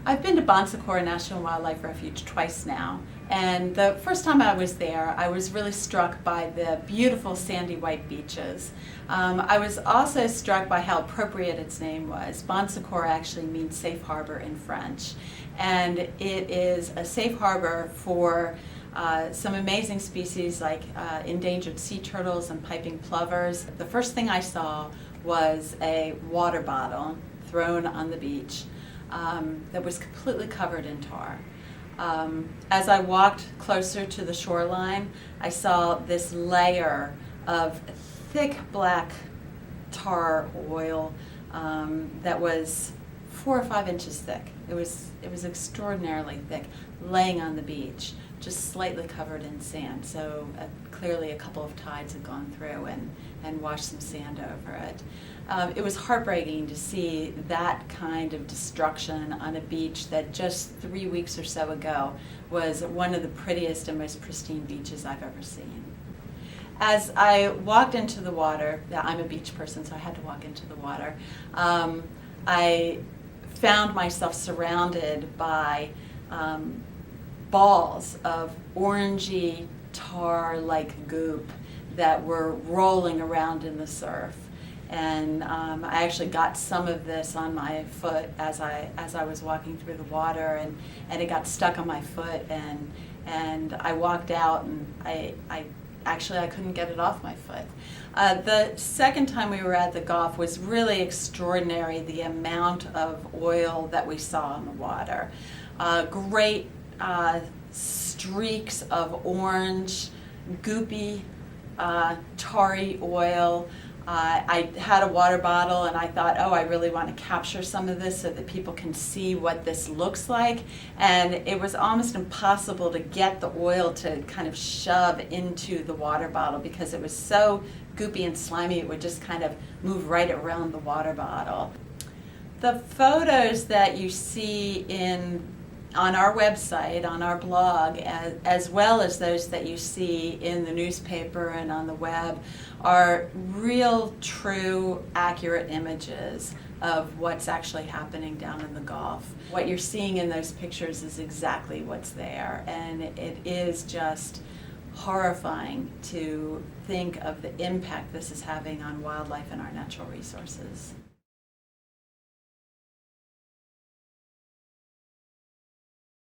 I've been to Bon Secours National Wildlife Refuge twice now, and the first time I was there, I was really struck by the beautiful sandy white beaches. I was also struck by how appropriate its name was. Bon Secours actually means safe harbor in French, and it is a safe harbor for some amazing species like endangered sea turtles and piping plovers. The first thing I saw was a water bottle thrown on the beach that was completely covered in tar. As I walked closer to the shoreline, I saw this layer of thick black tar oil that was 4 or 5 inches thick. It was extraordinarily thick, laying on the beach, just slightly covered in sand. So clearly a couple of tides had gone through and washed some sand over it. It was heartbreaking to see that kind of destruction on a beach that just 3 weeks or so ago was one of the prettiest and most pristine beaches I've ever seen. As I walked into the water, I'm a beach person, so I had to walk into the water, I found myself surrounded by balls of orangey tar-like goop that were rolling around in the surf. And I actually got some of this on my foot as I was walking through the water, and it got stuck on my foot, and I walked out, and I couldn't get it off my foot. The second time we were at the Gulf was really extraordinary, the amount of oil that we saw in the water. Great streaks of orange, goopy, tarry oil. I had a water bottle, and I thought, oh, I really want to capture some of this so that people can see what this looks like. And it was almost impossible to get the oil to kind of shove into the water bottle because it was so goopy and slimy, it would just kind of move right around the water bottle. The photos that you see on our website, on our blog, as well as those that you see in the newspaper and on the web, are real, true, accurate images of what's actually happening down in the Gulf. What you're seeing in those pictures is exactly what's there, and it is just horrifying to think of the impact this is having on wildlife and our natural resources.